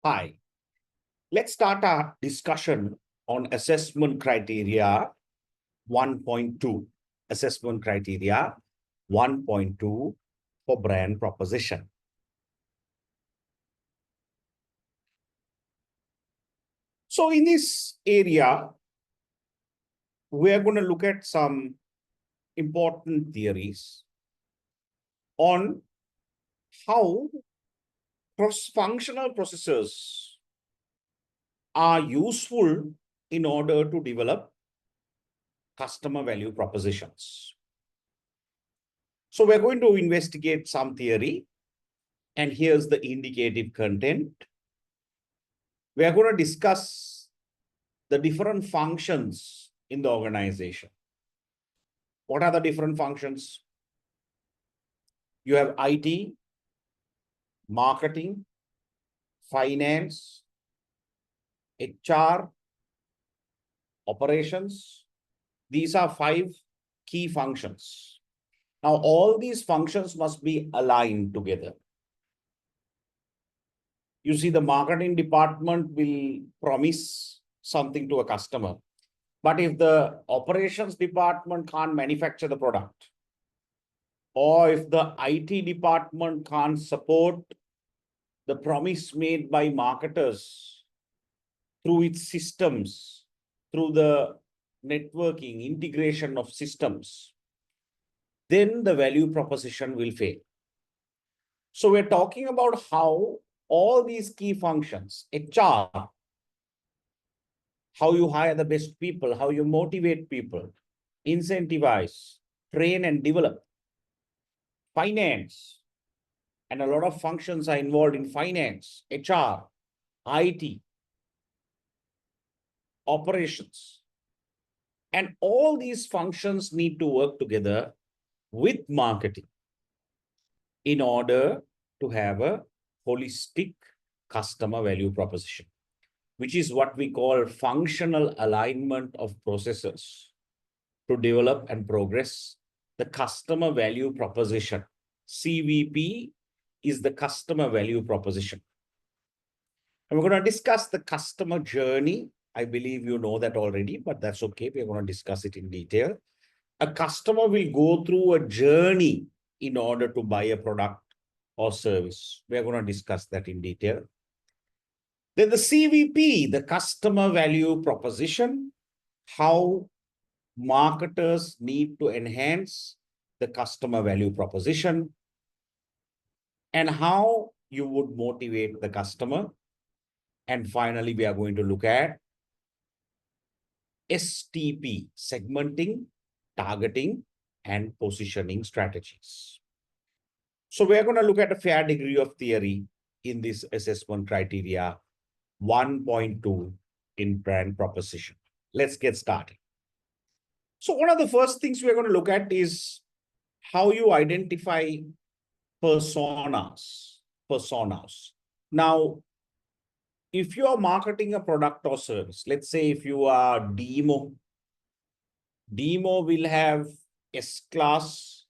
Hi, let's start our discussion on assessment criteria 1.2. Assessment criteria 1.2 for brand proposition. So in this area, we're going to look at some important theories on how cross-functional processes are useful in order to develop customer value propositions. So we're going to investigate some theory, and here's the indicative content. We are going to discuss the different functions in the organization. What are the different functions? You have IT, marketing, finance, HR, operations. These are 5 key functions. Now, all these functions must be aligned together. You see, the marketing department will promise something to a customer. But if the operations department can't manufacture the product, or if the IT department can't support the promise made by marketers through its systems, through the networking, integration of systems, then the value proposition will fail. So we're talking about how all these key functions, HR, how you hire the best people, how you motivate people, incentivize, train and develop, finance, and a lot of functions are involved in finance, HR, IT, operations. And all these functions need to work together with marketing in order to have a holistic customer value proposition, which is what we call functional alignment of processes to develop and progress the customer value proposition. CVP is the customer value proposition. And we're going to discuss the customer journey. I believe you know that already, but that's okay. We're going to discuss it in detail. A customer will go through a journey in order to buy a product or service. We're going to discuss that in detail. Then the CVP, the customer value proposition, how marketers need to enhance the customer value proposition, and how you would motivate the customer. And finally, we are going to look at STP, segmenting, targeting, and positioning strategies. So we're going to look at a fair degree of theory in this assessment criteria 1.2 in brand proposition. Let's get started. So one of the first things we're going to look at is how you identify personas. Now, if you are marketing a product or service, let's say if you are Demo will have S-Class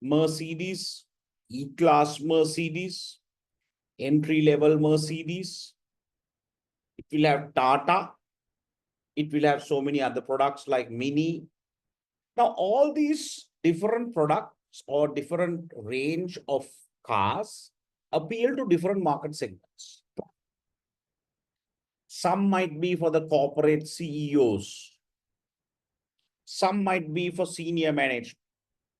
Mercedes, E-Class Mercedes, entry-level Mercedes. It will have Tata. It will have so many other products like Mini. Now, all these different products or different range of cars appeal to different market segments. Some might be for the corporate CEOs. Some might be for senior management.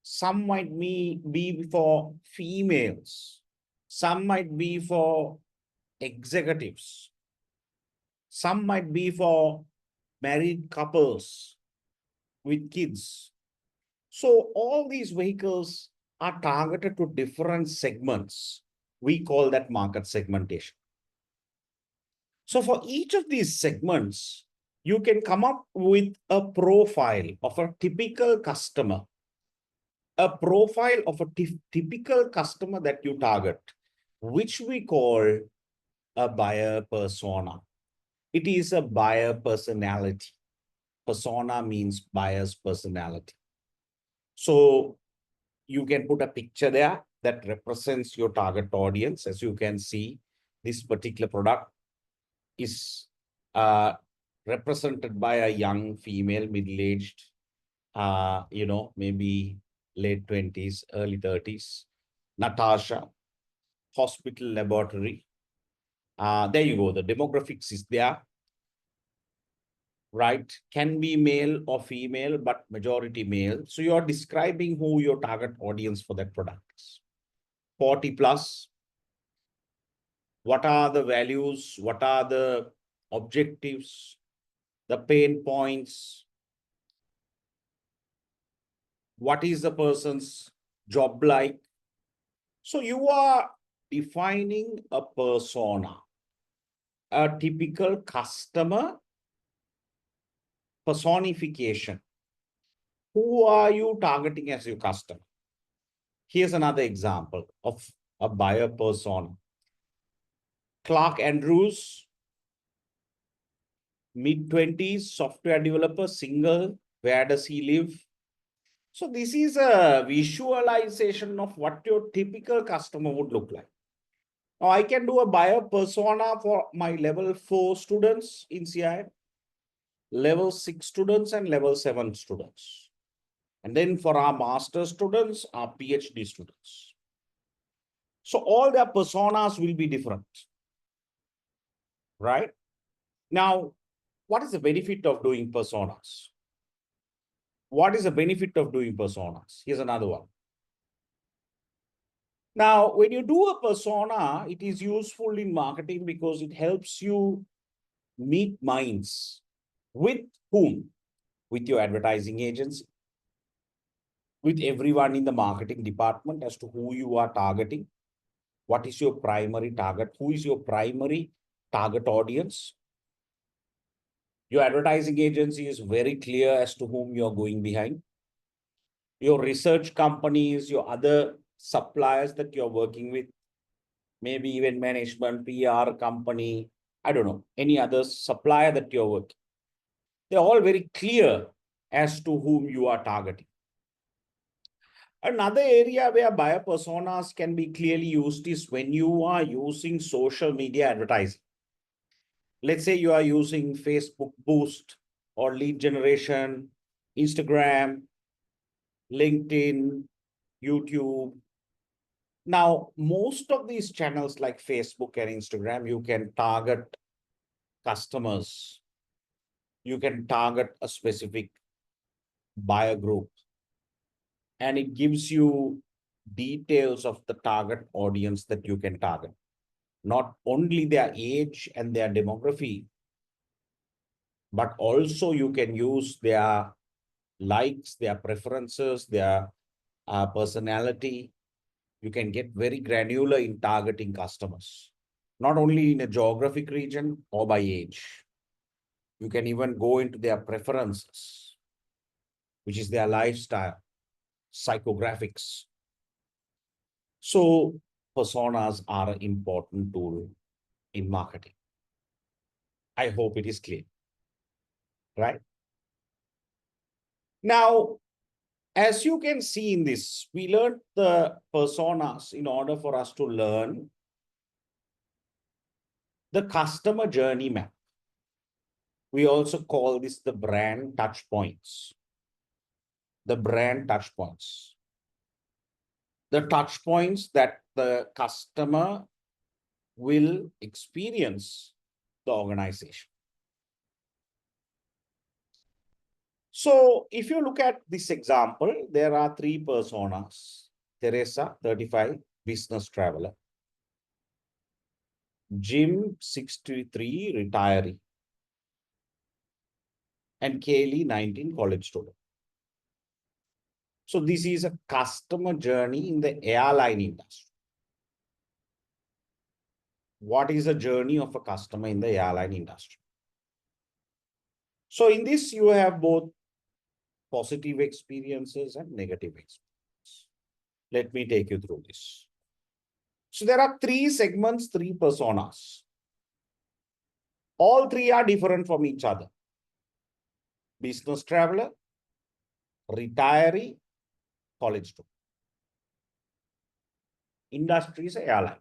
Some might be for females. Some might be for executives. Some might be for married couples with kids. So all these vehicles are targeted to different segments. We call that market segmentation. So for each of these segments, you can come up with a profile of a typical customer, a profile of a typical customer that you target, which we call a buyer persona. It is a buyer personality. Persona means buyer's personality. So you can put a picture there that represents your target audience. As you can see, this particular product is represented by a young female, middle-aged, maybe late 20s, early 30s. Natasha, hospital laboratory. There you go. The demographics is there, right? Can be male or female, but majority male. So you're describing who your target audience for that product is. 40 plus. What are the values? What are the objectives? The pain points? What is the person's job like? So you are defining a persona, a typical customer personification. Who are you targeting as your customer? Here's another example of a buyer persona. Clark Andrews, mid-20s, software developer, single. Where does he live? So this is a visualization of what your typical customer would look like. Now I can do a buyer persona for my level 4 students in CIM, level 6 students and level 7 students. And then for our master students, our PhD students. So all their personas will be different, right? Now, what is the benefit of doing personas? What is the benefit of doing personas? Here's another one. Now, when you do a persona, it is useful in marketing because it helps you meet minds. With whom? With your advertising agency, with everyone in the marketing department as to who you are targeting. What is your primary target? Who is your primary target audience? Your advertising agency is very clear as to whom you're going behind. Your research companies, your other suppliers that you're working with, maybe event management, PR company, I don't know, any other supplier that you're working. They're all very clear as to whom you are targeting. Another area where buyer personas can be clearly used is when you are using social media advertising. Let's say you are using Facebook Boost or lead generation, Instagram, LinkedIn, YouTube. Now, most of these channels like Facebook and Instagram, you can target customers. You can target a specific buyer group. And it gives you details of the target audience that you can target. Not only their age and their demography, but also you can use their likes, their preferences, their personality. You can get very granular in targeting customers, not only in a geographic region or by age. You can even go into their preferences, which is their lifestyle, psychographics. So personas are an important tool in marketing. I hope it is clear, right? Now, as you can see in this, we learned the personas in order for us to learn the customer journey map. We also call this the brand touch points. The brand touch points. The touch points that the customer will experience the organization. So if you look at this example, there are 3 personas. Teresa, 35, business traveler. Jim, 63, retiree. And Kaylee, 19, college student. So this is a customer journey in the airline industry. What is the journey of a customer in the airline industry? So in this, you have both positive experiences and negative experiences. Let me take you through this. So there are 3 segments, 3 personas. All 3 are different from each other. Business traveler, retiree, college student. Industry is airline.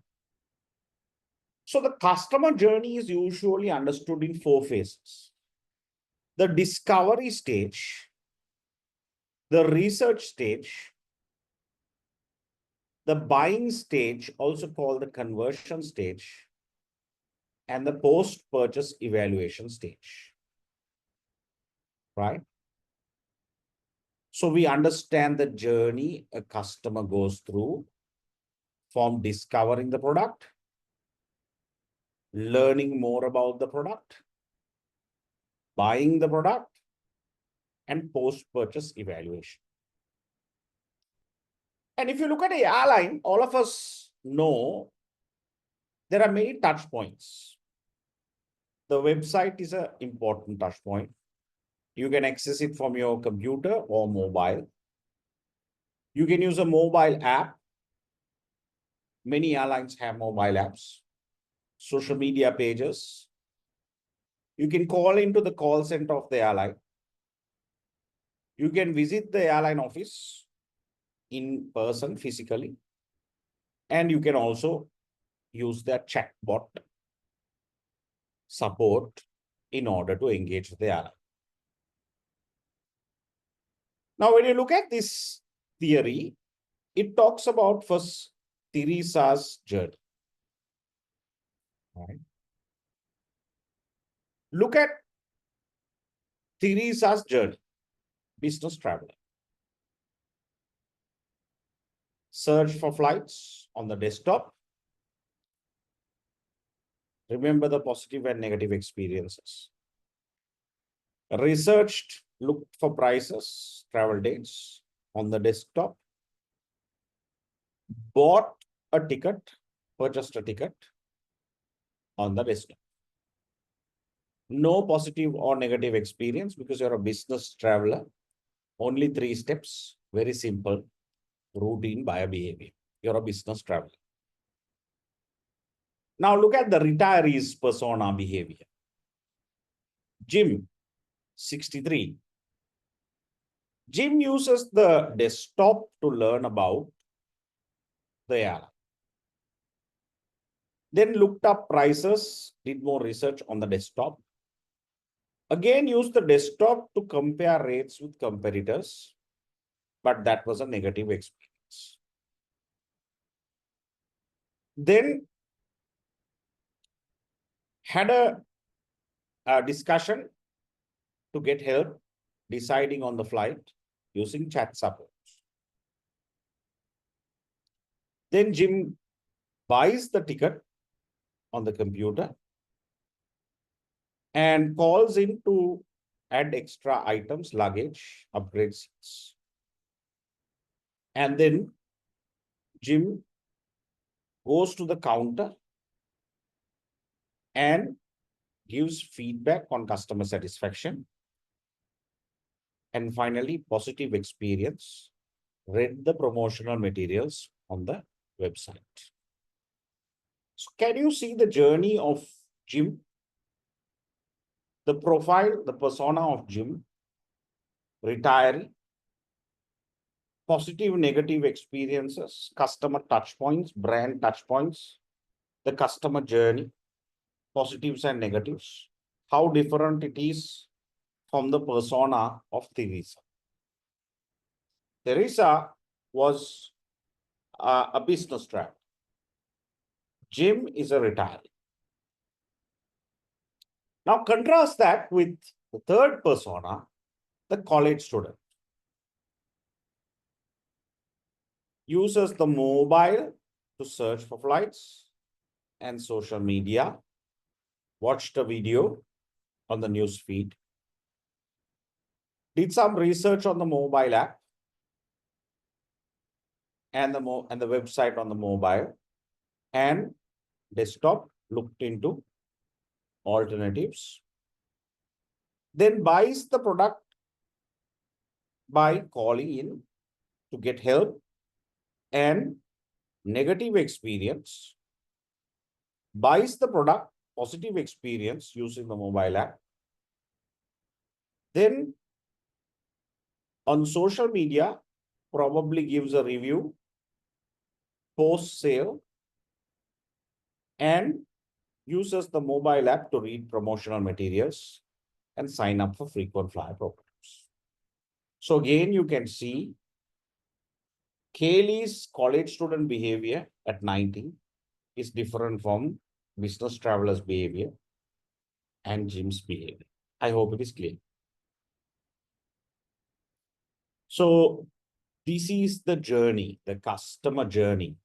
So the customer journey is usually understood in 4 phases. The discovery stage, the research stage, the buying stage, also called the conversion stage, and the post-purchase evaluation stage, right? So we understand the journey a customer goes through from discovering the product, learning more about the product, buying the product, and post-purchase evaluation. And if you look at the airline, all of us know there are many touch points. The website is an important touch point. You can access it from your computer or mobile. You can use a mobile app. Many airlines have mobile apps, social media pages. You can call into the call center of the airline. You can visit the airline office in person, physically. And you can also use their chatbot support in order to engage the airline. Now, when you look at this theory, it talks about first Teresa's journey. Right? Look at Teresa's journey, business traveler. Search for flights on the desktop. Remember the positive and negative experiences. Researched, looked for prices, travel dates on the desktop. Bought a ticket, purchased a ticket on the desktop. No positive or negative experience because you're a business traveler. Only 3 steps, very simple, routine buyer behavior. You're a business traveler. Now look at the retirees persona behavior. Jim, 63. Jim uses the desktop to learn about the airline. Then looked up prices, did more research on the desktop. Again, used the desktop to compare rates with competitors, but that was a negative experience. Then had a discussion to get help deciding on the flight using chat support. Then Jim buys the ticket on the computer and calls in to add extra items, luggage, upgrade seats. And then Jim goes to the counter and gives feedback on customer satisfaction. And finally, positive experience, read the promotional materials on the website. So can you see the journey of Jim? The profile, the persona of Jim, retiree, positive, negative experiences, customer touch points, brand touch points, the customer journey, positives and negatives, how different it is from the persona of Teresa. Teresa was a business traveler. Jim is a retiree. Now contrast that with the third persona, the college student. Uses the mobile to search for flights and social media, watched a video on the news feed, did some research on the mobile app and the website on the mobile, and desktop, looked into alternatives, then buys the product by calling in to get help, and negative experience, buys the product, positive experience using the mobile app, then on social media probably gives a review, post sale, and uses the mobile app to read promotional materials and sign up for frequent flyer programs. So again, you can see Kaylee's college student behavior at 19 is different from business travelers' behavior and Jim's behavior. I hope it is clear. So this is the journey, the customer journey,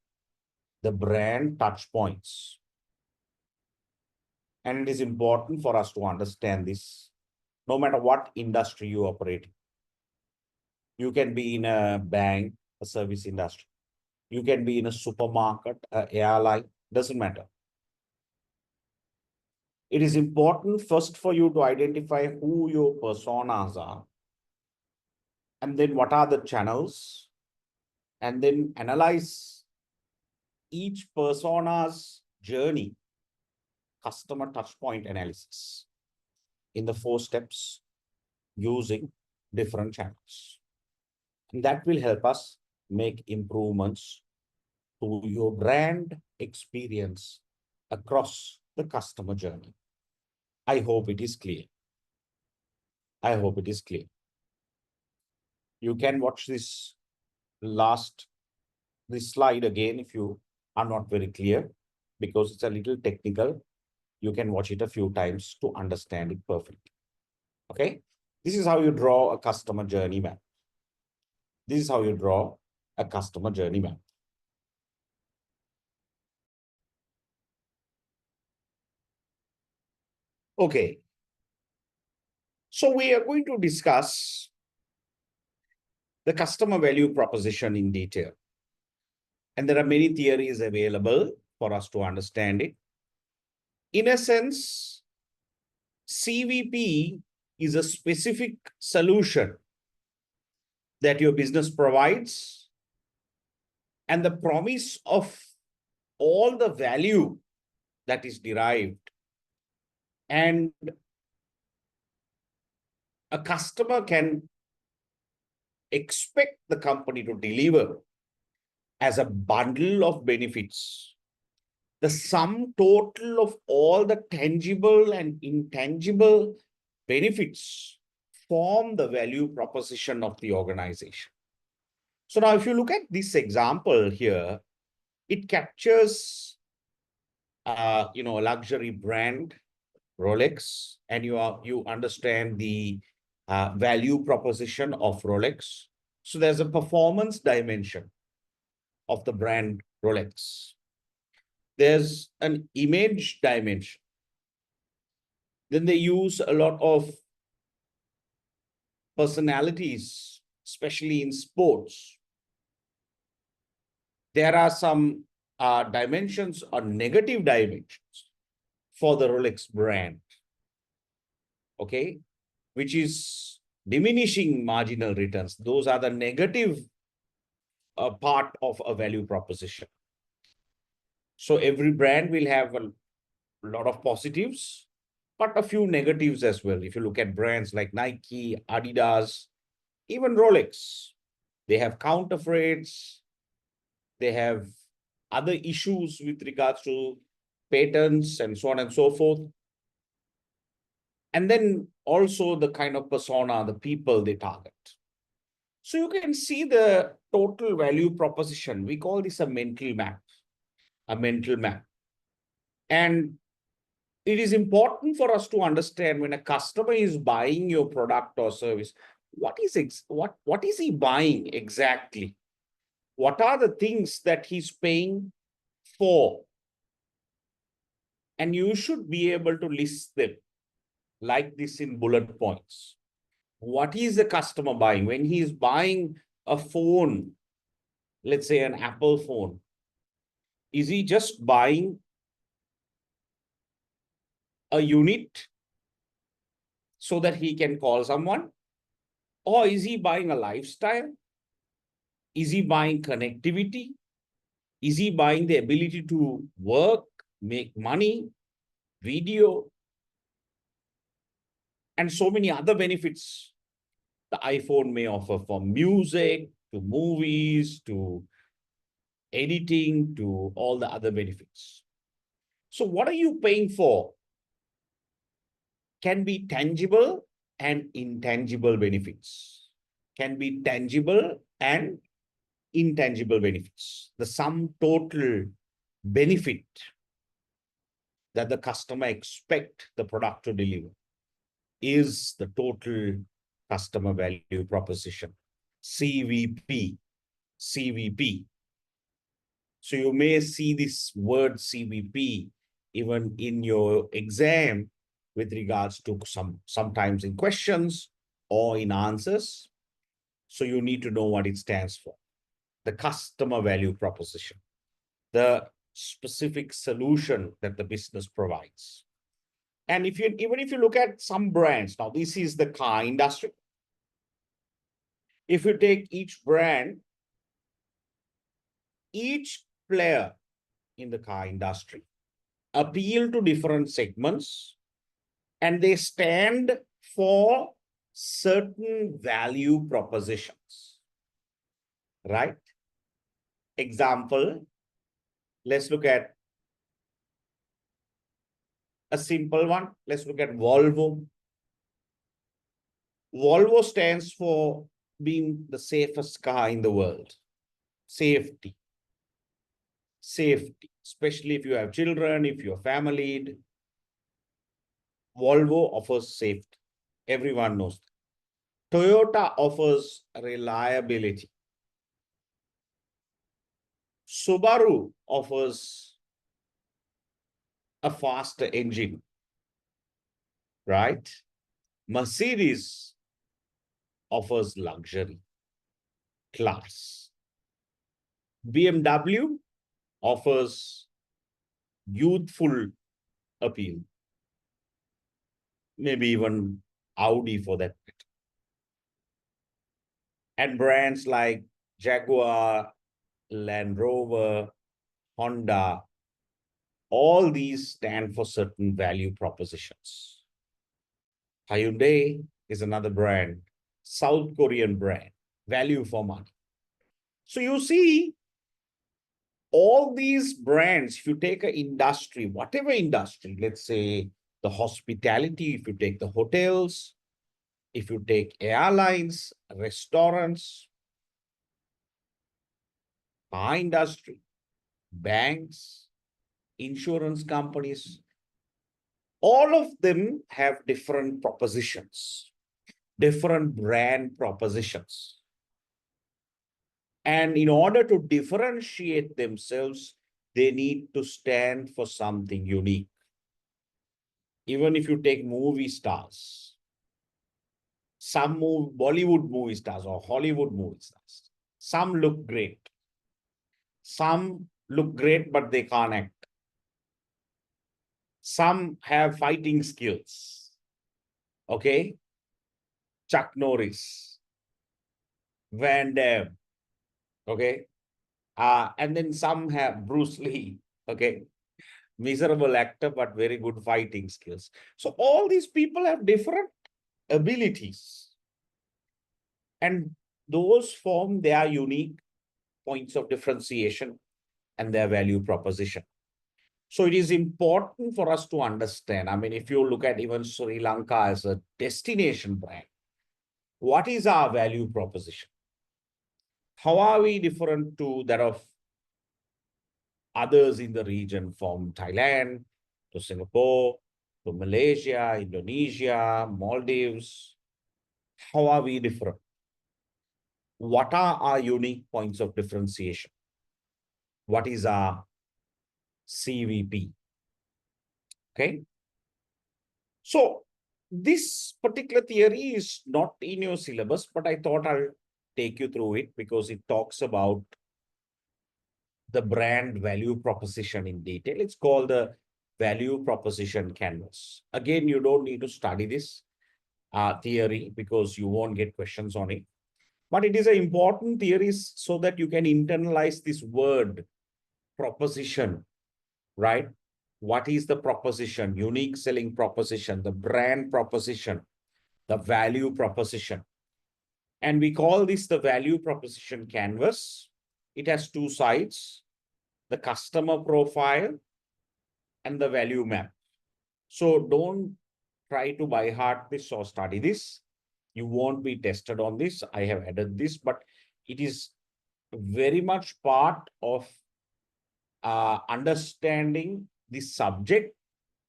the brand touch points. And it is important for us to understand this, no matter what industry you operate in. You can be in a bank, a service industry. You can be in a supermarket, an airline, doesn't matter. It is important first for you to identify who your personas are, and then what are the channels, and then analyze each persona's journey, customer touchpoint analysis in the 4 steps using different channels. And that will help us make improvements to your brand experience across the customer journey. I hope it is clear. I hope it is clear. You can watch this slide again if you are not very clear, because it's a little technical. You can watch it a few times to understand it perfectly. Okay? This is how you draw a customer journey map. This is how you draw a customer journey map. Okay. So we are going to discuss the customer value proposition in detail. And there are many theories available for us to understand it. In a sense, CVP is a specific solution that your business provides, and the promise of all the value that is derived, and a customer can expect the company to deliver as a bundle of benefits. The sum total of all the tangible and intangible benefits form the value proposition of the organization. So now if you look at this example here, it captures a luxury brand, Rolex, and you understand the value proposition of Rolex. So there's a performance dimension of the brand Rolex. There's an image dimension. Then they use a lot of personalities, especially in sports. There are some dimensions or negative dimensions for the Rolex brand, okay, which is diminishing marginal returns. Those are the negative part of a value proposition. So every brand will have a lot of positives, but a few negatives as well. If you look at brands like Nike, Adidas, even Rolex, they have counterfeits, they have other issues with regards to patents and so on and so forth. And then also the kind of persona, the people they target. So you can see the total value proposition. We call this a mental map, a mental map. And it is important for us to understand when a customer is buying your product or service, what is he buying exactly? What are the things that he's paying for? And you should be able to list them like this in bullet points. What is the customer buying? When he is buying a phone, let's say an Apple phone, is he just buying a unit so that he can call someone? Or is he buying a lifestyle? Is he buying connectivity? Is he buying the ability to work, make money, video, and so many other benefits the iPhone may offer, from music to movies to editing to all the other benefits? So what are you paying for? Can be tangible and intangible benefits. Can be tangible and intangible benefits. The sum total benefit that the customer expect the product to deliver is the total customer value proposition, CVP. CVP. So you may see this word CVP even in your exam with regards to sometimes in questions or in answers. So you need to know what it stands for. The customer value proposition, the specific solution that the business provides. And even if you look at some brands, now this is the car industry. If you take each brand, each player in the car industry appeal to different segments, and they stand for certain value propositions, right? Example, let's look at a simple one. Let's look at Volvo. Volvo stands for being the safest car in the world. Safety. Safety, especially if you have children, if you're family. Volvo offers safety. Everyone knows that. Toyota offers reliability. Subaru offers a faster engine, right? Mercedes offers luxury, class. BMW offers youthful appeal. Maybe even Audi for that matter. And brands like Jaguar, Land Rover, Honda, all these stand for certain value propositions. Hyundai is another brand, South Korean brand, value for money. So you see, all these brands, if you take an industry, whatever industry, let's say the hospitality, if you take the hotels, if you take airlines, restaurants, car industry, banks, insurance companies, all of them have different propositions, different brand propositions. And in order to differentiate themselves, they need to stand for something unique. Even if you take movie stars, some Bollywood movie stars or Hollywood movie stars, some look great. Some look great, but they can't act. Some have fighting skills. Okay? Chuck Norris, Van Damme. Okay? And then some have Bruce Lee. Okay? Miserable actor, but very good fighting skills. So all these people have different abilities. And those form their unique points of differentiation and their value proposition. So it is important for us to understand. I mean, if you look at even Sri Lanka as a destination brand, what is our value proposition? How are we different to that of others in the region, from Thailand to Singapore to Malaysia, Indonesia, Maldives? How are we different? What are our unique points of differentiation? What is our CVP? Okay. So this particular theory is not in your syllabus, but I thought I'll take you through it because it talks about the brand value proposition in detail. It's called the value proposition canvas. Again, you don't need to study this theory because you won't get questions on it. But it is an important theory so that you can internalize this word proposition, right? What is the proposition? Unique selling proposition, the brand proposition, the value proposition. And we call this the value proposition canvas. It has two sides, the customer profile and the value map. So don't try to by heart this or study this. You won't be tested on this. I have added this, but it is very much part of understanding the subject.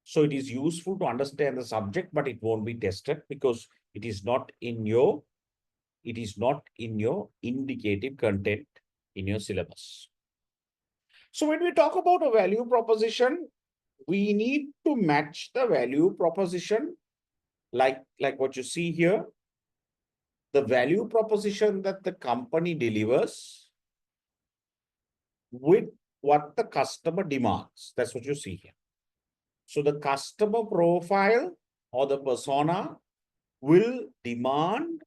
So it is useful to understand the subject, but it won't be tested because it is not in your indicative content in your syllabus. So when we talk about a value proposition, we need to match the value proposition like what you see here. The value proposition that the company delivers with what the customer demands. That's what you see here. So the customer profile or the persona will demand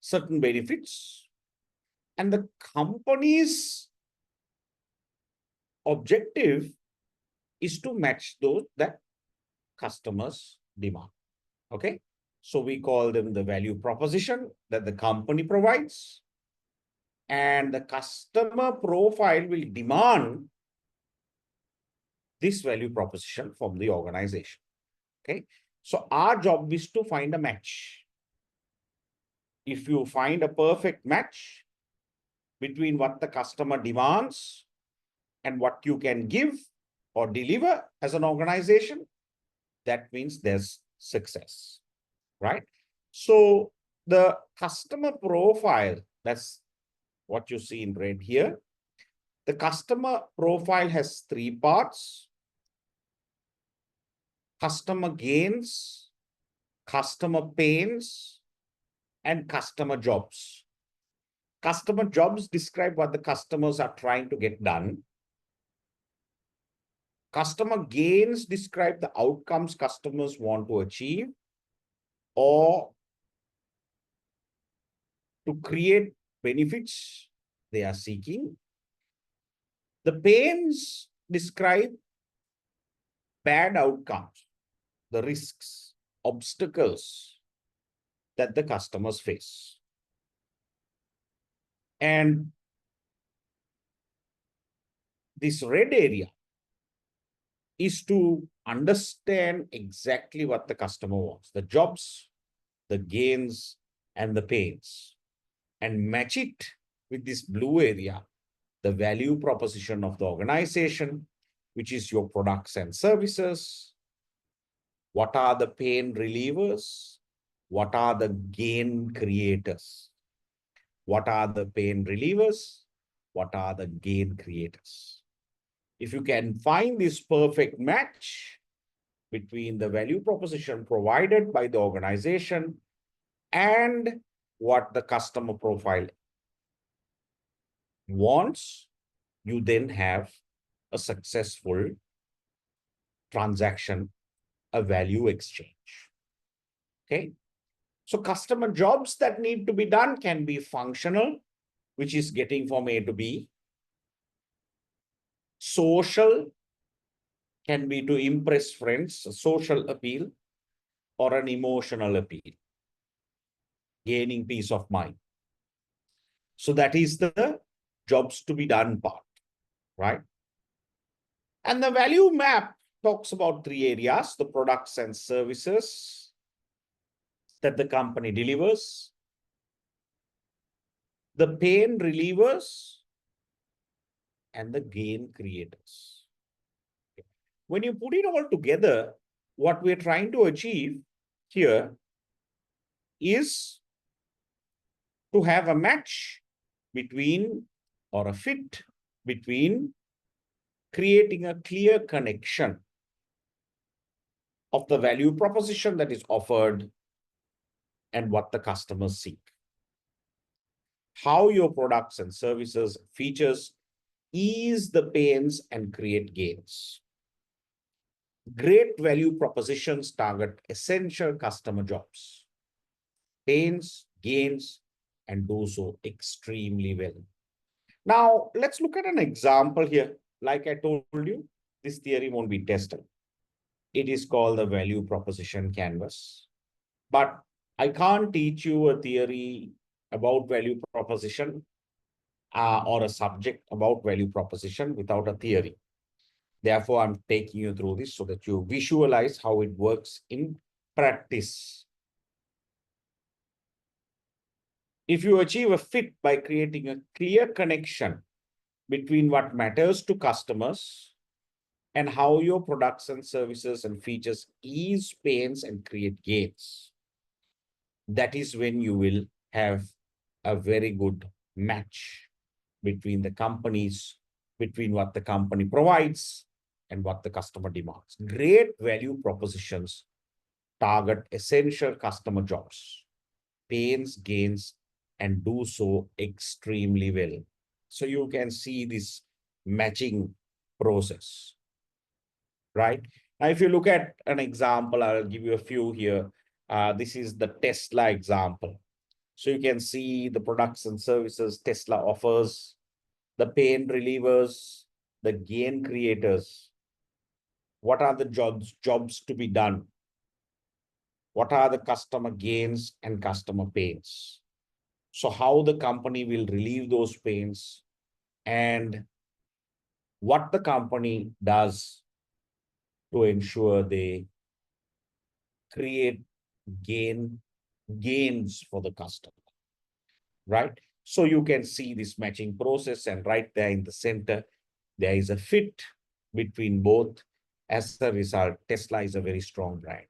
certain benefits, and the company's objective is to match those that customers demand. Okay. So we call them the value proposition that the company provides, and the customer profile will demand this value proposition from the organization. Okay. So our job is to find a match. If you find a perfect match between what the customer demands and what you can give or deliver as an organization, that means there's success, right? So the customer profile, that's what you see in red here. The customer profile has three parts: customer gains, customer pains, and customer jobs. Customer jobs describe what the customers are trying to get done. Customer gains describe the outcomes customers want to achieve or to create benefits they are seeking. The pains describe bad outcomes, the risks, obstacles that the customers face. And this red area is to understand exactly what the customer wants, the jobs, the gains, and the pains, and match it with this blue area, the value proposition of the organization, which is your products and services. What are the pain relievers? What are the gain creators? What are the pain relievers? What are the gain creators? If you can find this perfect match between the value proposition provided by the organization and what the customer profile wants, you then have a successful transaction, a value exchange. Okay. So customer jobs that need to be done can be functional, which is getting from A to B. Social can be to impress friends, a social appeal, or an emotional appeal, gaining peace of mind. So that is the jobs to be done part, right? And the value map talks about three areas: the products and services that the company delivers, the pain relievers, and the gain creators. When you put it all together, what we're trying to achieve here is to have a match between, or a fit between, creating a clear connection of the value proposition that is offered and what the customers seek. How your products and services features ease the pains and create gains. Great value propositions target essential customer jobs, pains, gains, and do so extremely well. Now, let's look at an example here. Like I told you, this theory won't be tested. It is called the value proposition canvas. But I can't teach you a theory about value proposition or a subject about value proposition without a theory. Therefore, I'm taking you through this so that you visualize how it works in practice. If you achieve a fit by creating a clear connection between what matters to customers and how your products and services and features ease pains and create gains, that is when you will have a very good match between the companies, between what the company provides and what the customer demands. Great value propositions target essential customer jobs, pains, gains, and do so extremely well. So you can see this matching process, right? Now, if you look at an example, I'll give you a few here. This is the Tesla example. So you can see the products and services Tesla offers, the pain relievers, the gain creators. What are the jobs to be done? What are the customer gains and customer pains? So how the company will relieve those pains and what the company does to ensure they create gains for the customer, right? So you can see this matching process, and right there in the center, there is a fit between both. As a result, Tesla is a very strong brand.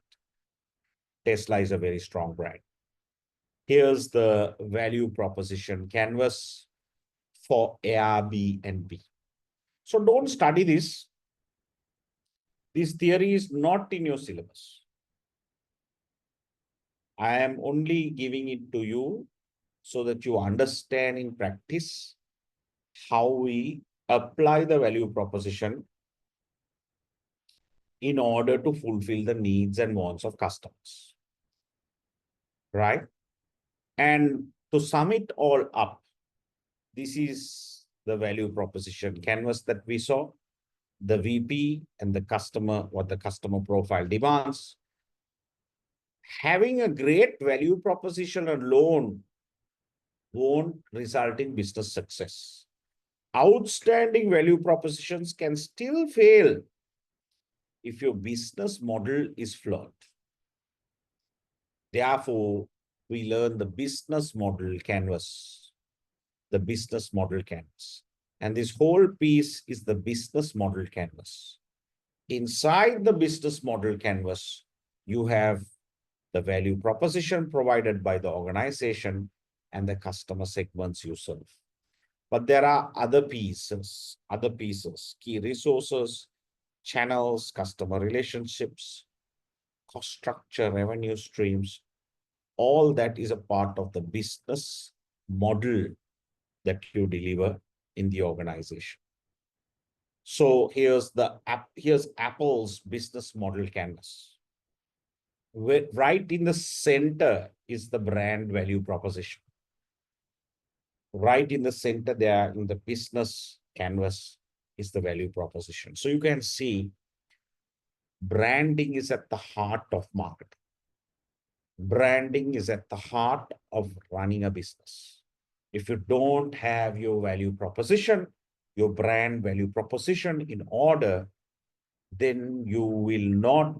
Tesla is a very strong brand. Here's the value proposition canvas for A, B, and B. So don't study this. This theory is not in your syllabus. I am only giving it to you so that you understand in practice how we apply the value proposition in order to fulfill the needs and wants of customers, right? And to sum it all up, this is the value proposition canvas that we saw, the VP and the customer, what the customer profile demands. Having a great value proposition alone won't result in business success. Outstanding value propositions can still fail if your business model is flawed. Therefore, we learn the business model canvas, the business model canvas. And this whole piece is the business model canvas. Inside the business model canvas, you have the value proposition provided by the organization and the customer segments you serve. But there are other pieces, key resources, channels, customer relationships, cost structure, revenue streams. All that is a part of the business model that you deliver in the organization. So here's Apple's business model canvas. Right in the center is the brand value proposition. Right in the center there in the business canvas is the value proposition. So you can see branding is at the heart of marketing. Branding is at the heart of running a business. If you don't have your value proposition, your brand value proposition in order, then you will not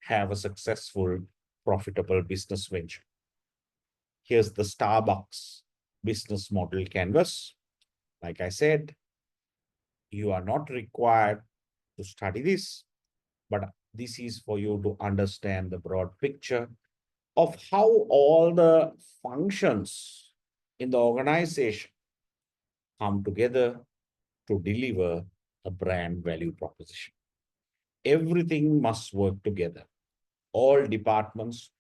have a successful, profitable business venture. Here's the Starbucks business model canvas. Like I said, you are not required to study this, but this is for you to understand the broad picture of how all the functions in the organization come together to deliver a brand value proposition. Everything must work together. All departments,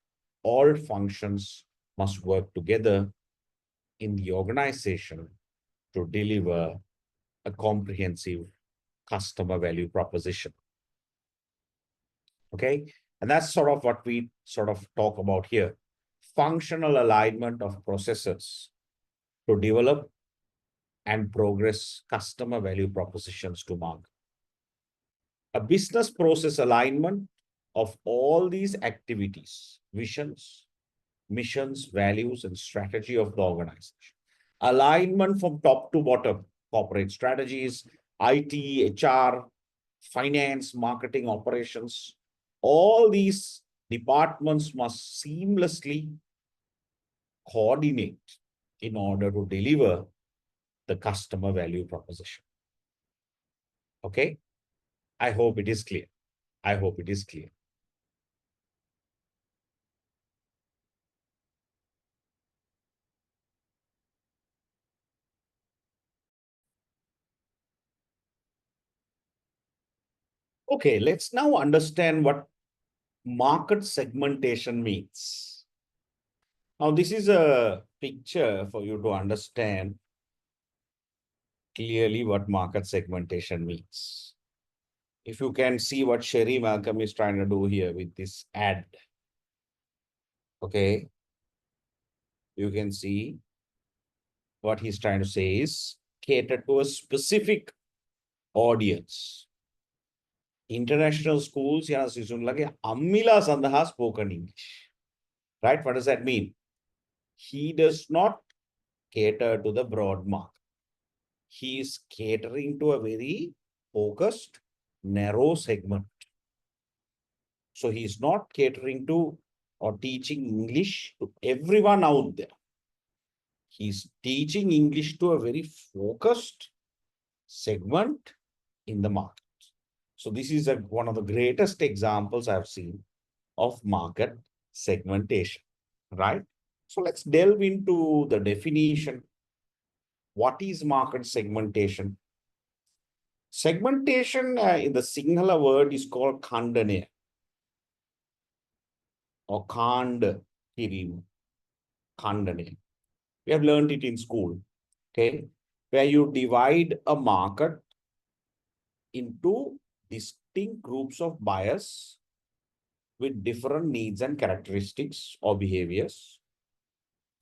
all functions must work together in the organization to deliver a comprehensive customer value proposition. Okay, and that's sort of what we sort of talk about here. Functional alignment of processes to develop and progress customer value propositions to market. A business process alignment of all these activities, visions, missions, values, and strategy of the organization. Alignment from top to bottom, corporate strategies, IT, HR, finance, marketing, operations, all these departments must seamlessly coordinate in order to deliver the customer value proposition. Okay? I hope it is clear. I hope it is clear. Okay, let's now understand what market segmentation means. Now, this is a picture for you to understand clearly what market segmentation means. If you can see what Sherry Malcolm is trying to do here with this ad, okay, you can see what he's trying to say is cater to a specific audience. International schools, yeah, Amila Sandaha spoken English. Right? What does that mean? He does not cater to the broad market. He is catering to a very focused, narrow segment. So he is not catering to or teaching English to everyone out there. He's teaching English to a very focused segment in the market. So this is one of the greatest examples I've seen of market segmentation, right? So let's delve into the definition. What is market segmentation? Segmentation in the singular word is called khandane or khandane. Khandane. We have learned it in school, okay? Where you divide a market into distinct groups of buyers with different needs and characteristics or behaviors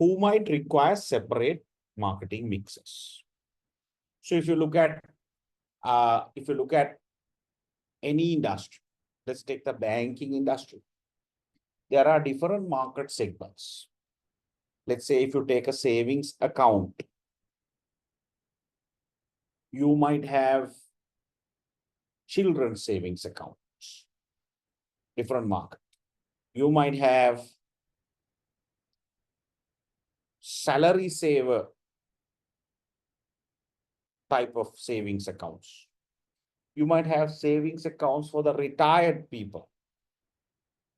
who might require separate marketing mixes. So if you look at any industry, let's take the banking industry. There are different market segments. Let's say if you take a savings account, you might have children's savings accounts, different market. You might have salary saver type of savings accounts. You might have savings accounts for the retired people,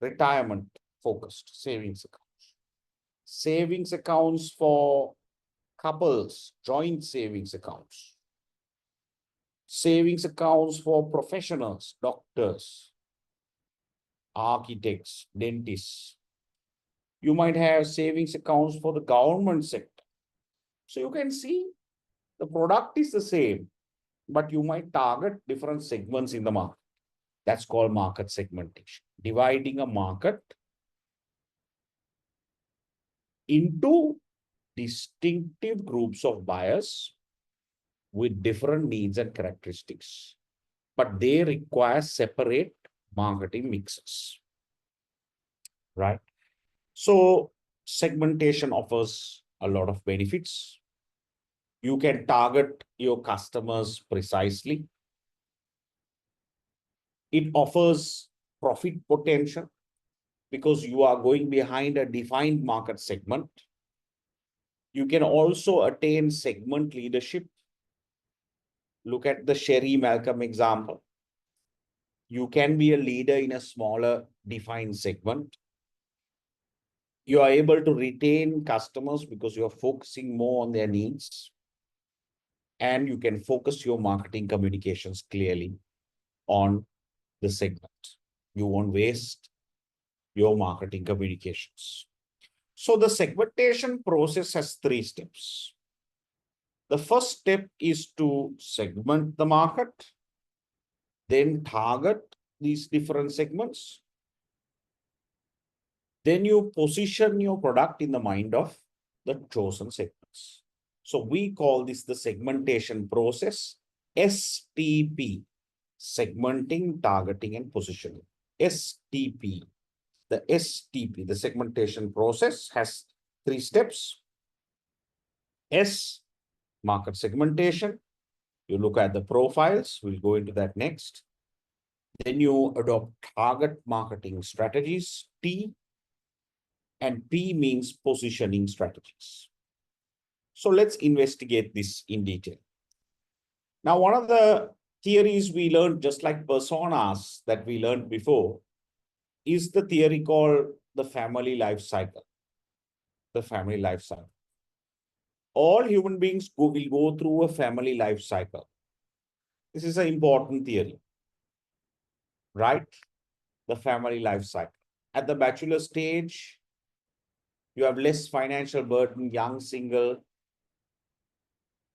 retirement focused savings accounts. Savings accounts for couples, joint savings accounts. Savings accounts for professionals, doctors, architects, dentists. You might have savings accounts for the government sector. So you can see the product is the same, but you might target different segments in the market. That's called market segmentation. Dividing a market into distinctive groups of buyers with different needs and characteristics, but they require separate marketing mixes, right? So segmentation offers a lot of benefits. You can target your customers precisely. It offers profit potential because you are going behind a defined market segment. You can also attain segment leadership. Look at the Sherry Malcolm example. You can be a leader in a smaller defined segment. You are able to retain customers because you are focusing more on their needs. And you can focus your marketing communications clearly on the segment. You won't waste your marketing communications. So the segmentation process has 3 steps. The first step is to segment the market, then target these different segments. Then you position your product in the mind of the chosen segments. So we call this the segmentation process, STP, segmenting, targeting, and positioning. STP. The STP, the segmentation process, has 3 steps. S, market segmentation. You look at the profiles. We'll go into that next. Then you adopt target marketing strategies, T, and P means positioning strategies. So let's investigate this in detail. Now, one of the theories we learned, just like personas that we learned before, is the theory called the family life cycle. The family life cycle. All human beings will go through a family life cycle. This is an important theory, right? The family life cycle. At the bachelor stage, you have less financial burden, young, single.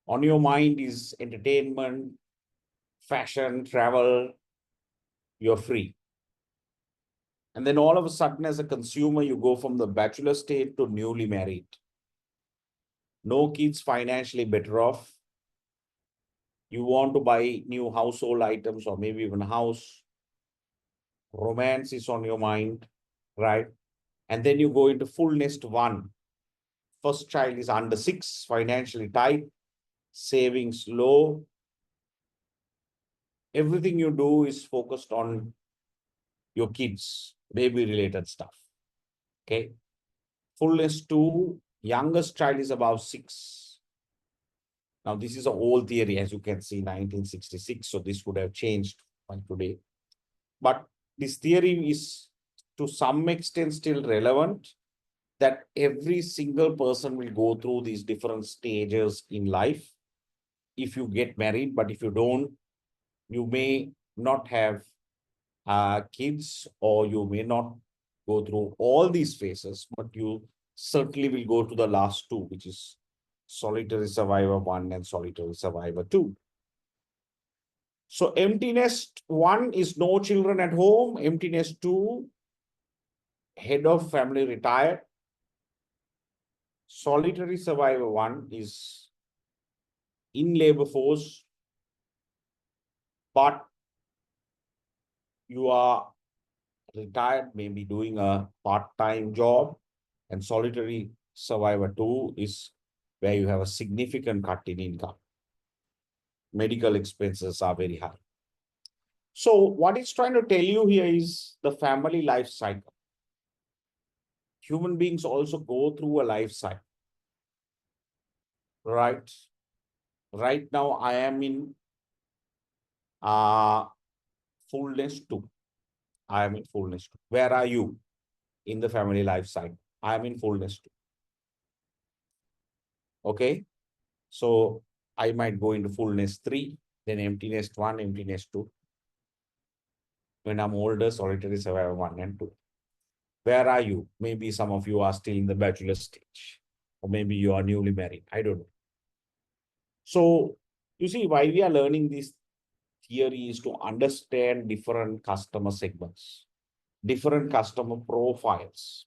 On your mind is entertainment, fashion, travel. You're free. And then all of a sudden, as a consumer, you go from the bachelor state to newly married. No kids, financially better off. You want to buy new household items or maybe even a house. Romance is on your mind, right? And then you go into full nest one. First child is under 6, financially tight, savings low. Everything you do is focused on your kids, baby related stuff. Okay. Full nest 2, youngest child is about 6. Now, this is an old theory, as you can see, 1966. So this would have changed by today. But this theory is to some extent still relevant, that every single person will go through these different stages in life if you get married. But if you don't, you may not have kids, or you may not go through all these phases, but you certainly will go to the last 2, which is solitary survivor 1 and solitary survivor 2. So empty nest 1 is no children at home. Empty nest 2, head of family retired. Solitary survivor 1 is in labor force, but you are retired, maybe doing a part-time job. And solitary survivor 2 is where you have a significant cut in income. Medical expenses are very high. So what it's trying to tell you here is the family life cycle. Human beings also go through a life cycle, right? Right now, I am in fullness 2. I am in fullness 2. Where are you in the family life cycle? I am in fullness 2. Okay. So I might go into fullness 3, then emptiness 1, emptiness 2. When I'm older, solitary survivor 1 and 2. Where are you? Maybe some of you are still in the bachelor stage, or maybe you are newly married. I don't know. So you see, why we are learning this theory is to understand different customer segments, different customer profiles.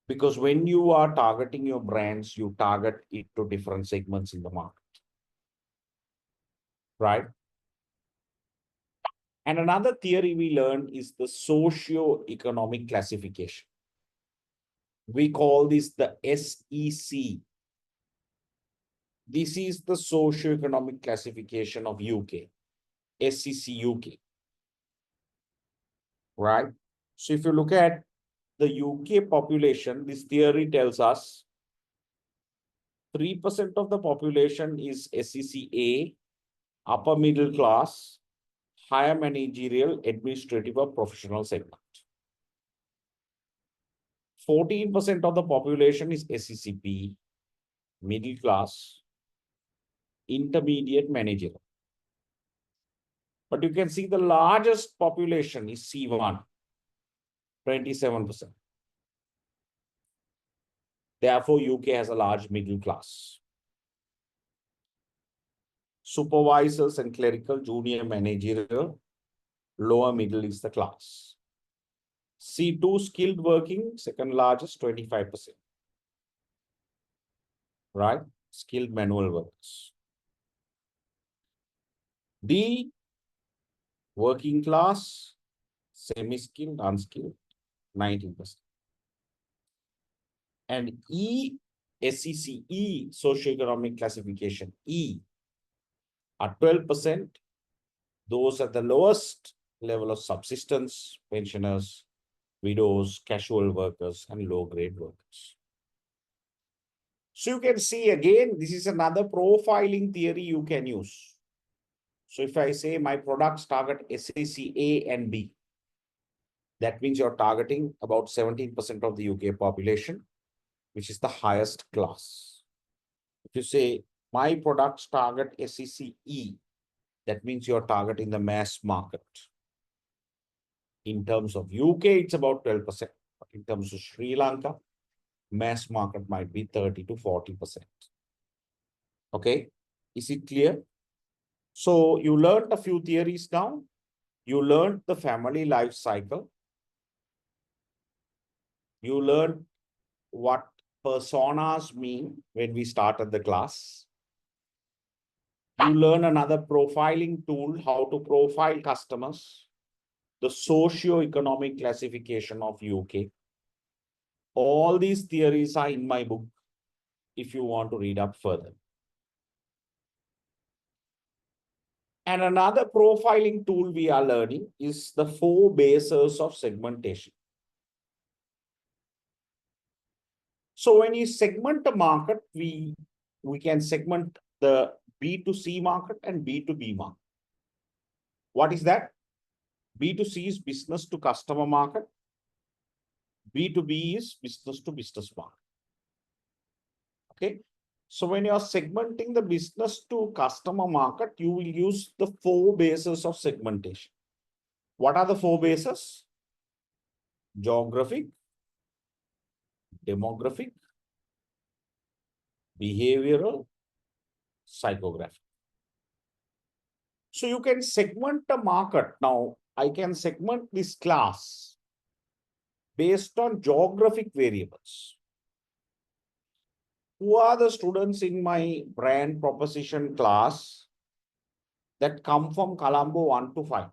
Because when you are targeting your brands, you target it to different segments in the market, right? And another theory we learned is the socio-economic classification. We call this the SEC. This is the socio-economic classification of UK, SEC UK, right? So if you look at the UK population, this theory tells us 3% of the population is SEC-A, upper middle class, higher managerial, administrative, or professional segment. 14% of the population is SEC-B, middle class, intermediate, managerial. But you can see the largest population is C1, 27%. Therefore, UK has a large middle class. Supervisors and clerical, junior managerial, lower middle is the class. C2, skilled working, second largest, 25%. Right? Skilled manual workers. D, working class, semi-skilled, unskilled, 19%. And E, SECE, socioeconomic classification, E, are 12%. Those are the lowest level of subsistence, pensioners, widows, casual workers, and low-grade workers. So you can see again, this is another profiling theory you can use. So if I say my products target SAC A and B, that means you're targeting about 17% of the UK population, which is the highest class. If you say my products target SEC E, that means you're targeting the mass market. In terms of UK, it's about 12%. But in terms of Sri Lanka, mass market might be 30 to 40%. Okay, is it clear? So you learned a few theories now. You learned the family life cycle. You learned what personas mean when we started the class. You learn another profiling tool, how to profile customers, the socio-economic classification of UK. All these theories are in my book if you want to read up further. And another profiling tool we are learning is the 4 bases of segmentation. So when you segment a market, we can segment the B2C market and B2B market. What is that? B2C is business to customer market. B2B is business to business market. Okay. So when you are segmenting the business to customer market, you will use the 4 bases of segmentation. What are the 4 bases? Geographic, demographic, behavioral, psychographic. So you can segment a market. Now, I can segment this class based on geographic variables. Who are the students in my brand proposition class that come from Colombo 1 to 5?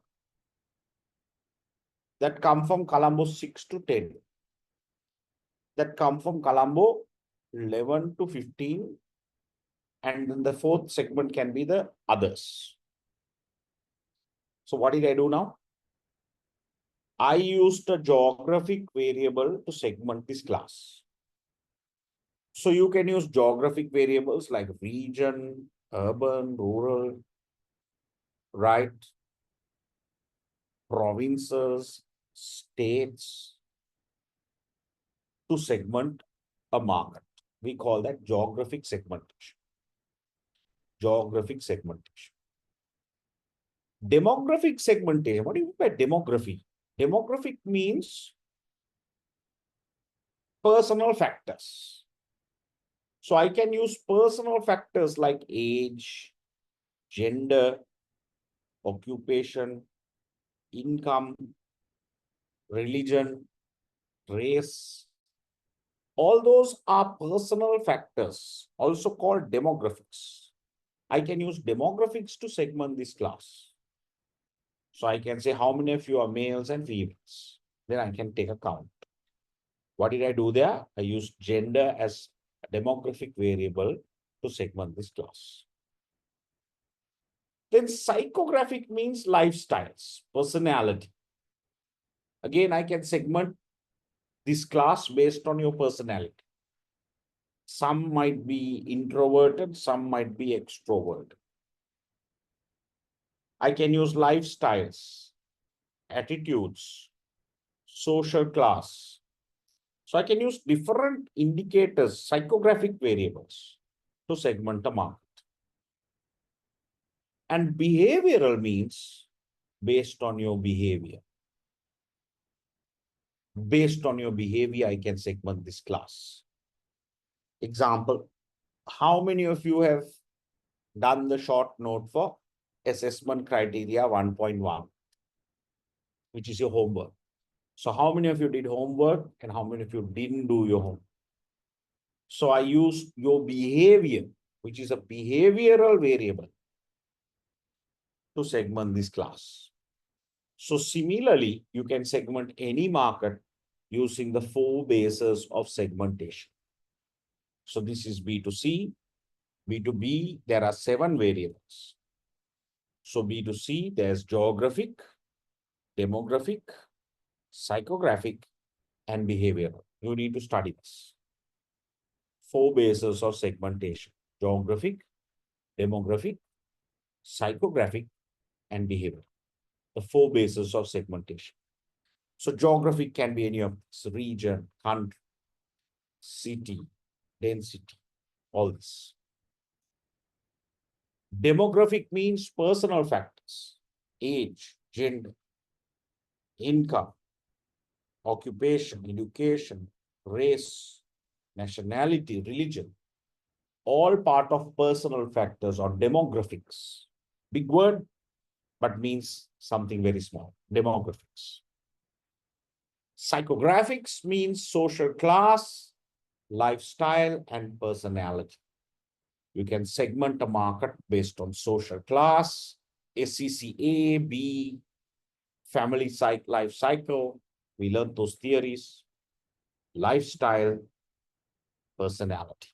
That come from Colombo 6 to 10? That come from Colombo 11 to 15? And then the 4th segment can be the others. So what did I do now? I used a geographic variable to segment this class. So you can use geographic variables like region, urban, rural, right? Provinces, states to segment a market. We call that geographic segmentation. Geographic segmentation. Demographic segmentation. What do you mean by demography? Demographic means personal factors. So I can use personal factors like age, gender, occupation, income, religion, race. All those are personal factors, also called demographics. I can use demographics to segment this class. So I can say how many of you are males and females. Then I can take a count. What did I do there? I used gender as a demographic variable to segment this class. Then psychographic means lifestyles, personality. Again, I can segment this class based on your personality. Some might be introverted, some might be extroverted. I can use lifestyles, attitudes, social class. So I can use different indicators, psychographic variables to segment a market. And behavioral means based on your behavior. Based on your behavior, I can segment this class. Example, how many of you have done the short note for assessment criteria 1.1, which is your homework? So how many of you did homework and how many of you didn't do your homework? So I used your behavior, which is a behavioral variable, to segment this class. So similarly, you can segment any market using the 4 bases of segmentation. So this is B2C, B2B, there are 7 variables. So B2C, there's geographic, demographic, psychographic, and behavioral. You need to study this. 4 bases of segmentation: geographic, demographic, psychographic, and behavioral. The 4 bases of segmentation. So geographic can be any of this: region, country, city, density, all this. Demographic means personal factors: age, gender, income, occupation, education, race, nationality, religion, all part of personal factors or demographics. Big word, but means something very small. Demographics. Psychographics means social class, lifestyle, and personality. You can segment a market based on social class, SCCA, B, family life cycle. We learned those theories, lifestyle, personality.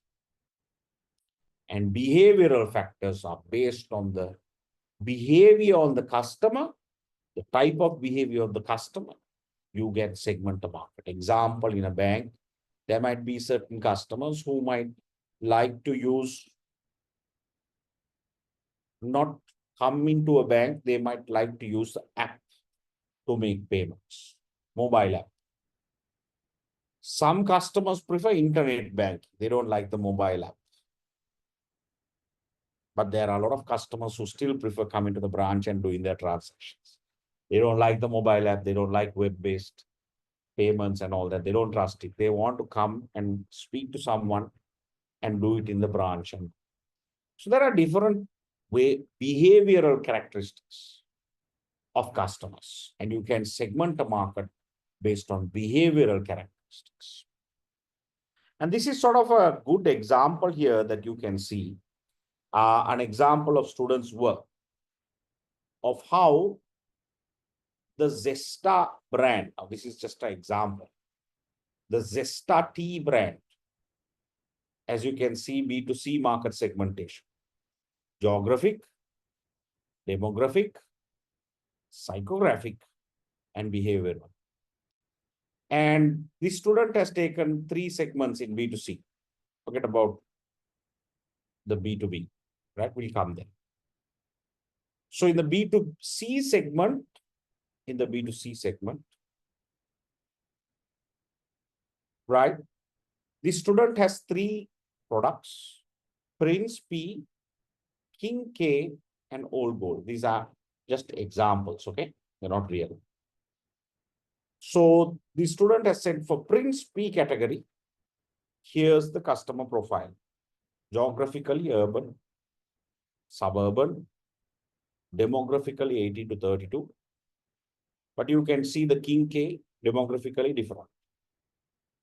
And behavioral factors are based on the behavior on the customer, the type of behavior of the customer. You get segment the market. Example, in a bank, there might be certain customers who might like to use, not come into a bank, they might like to use the app to make payments, mobile app. Some customers prefer internet banking. They don't like the mobile app. But there are a lot of customers who still prefer coming to the branch and doing their transactions. They don't like the mobile app. They don't like web-based payments and all that. They don't trust it. They want to come and speak to someone and do it in the branch. And so there are different behavioral characteristics of customers, and you can segment the market based on behavioral characteristics. And this is sort of a good example here that you can see, an example of students' work of how the Zesta brand, now this is just an example, the Zesta tea brand, as you can see, B2C market segmentation, geographic, demographic, psychographic, and behavioral. And the student has taken 3 segments in B2C. Forget about the B2B, right? We'll come there. So in the B2C segment, right, the student has 3 products: Prince P, King K, and Old Gold. These are just examples, okay? They're not real. So the student has said for Prince P category, here's the customer profile: geographically urban, suburban, demographically 18 to 32. But you can see the King K demographically different.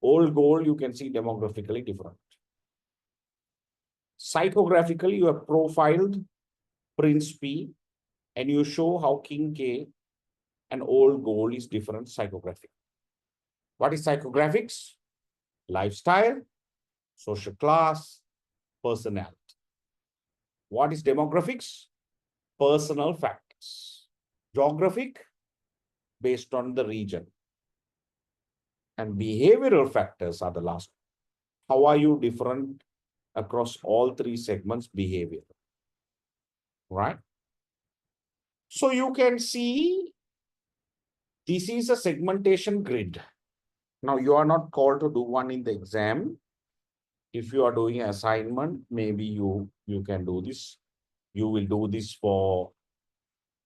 Old Gold, you can see demographically different. Psychographically, you have profiled Prince P and you show how King K and Old Gold is different psychographic. What is psychographics? Lifestyle, social class, personality. What is demographics? Personal factors. Geographic, based on the region. And behavioral factors are the last. How are you different across all 3 segments? Behavior, right? So you can see this is a segmentation grid. Now you are not called to do one in the exam. If you are doing an assignment, maybe you can do this. You will do this for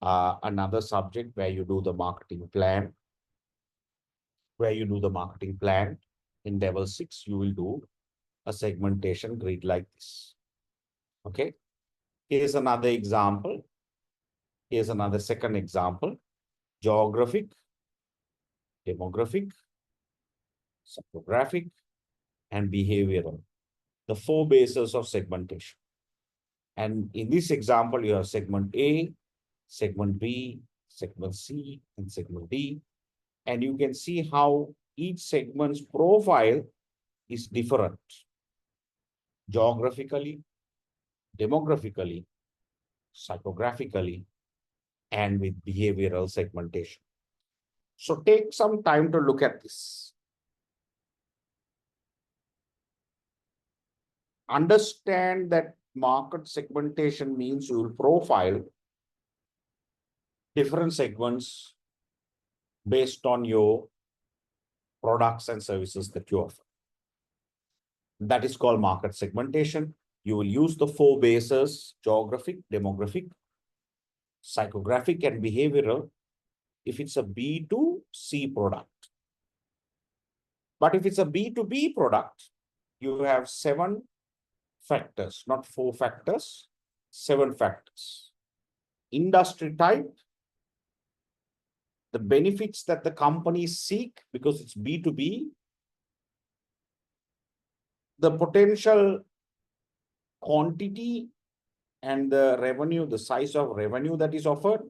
another subject where you do the marketing plan. In level 6, you will do a segmentation grid like this. Okay. Here's another example. Here's another second example: geographic, demographic, psychographic, and behavioral. The 4 bases of segmentation. And in this example, you have segment A, segment B, segment C, and segment D. And you can see how each segment's profile is different: geographically, demographically, psychographically, and with behavioral segmentation. So take some time to look at this. Understand that market segmentation means you will profile different segments based on your products and services that you offer. That is called market segmentation. You will use the 4 bases: geographic, demographic, psychographic, and behavioral if it's a B2C product. But if it's a B2B product, you have 7 factors, not 4 factors, 7 factors. Industry type, the benefits that the companies seek because it's B2B, the potential quantity and the revenue, the size of revenue that is offered,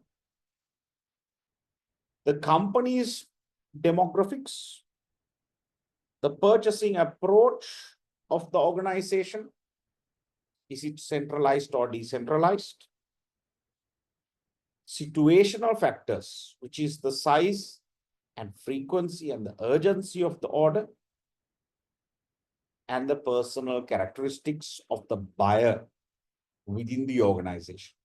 the company's demographics, the purchasing approach of the organization, is it centralized or decentralized? Situational factors, which is the size and frequency and the urgency of the order, and the personal characteristics of the buyer within the organization.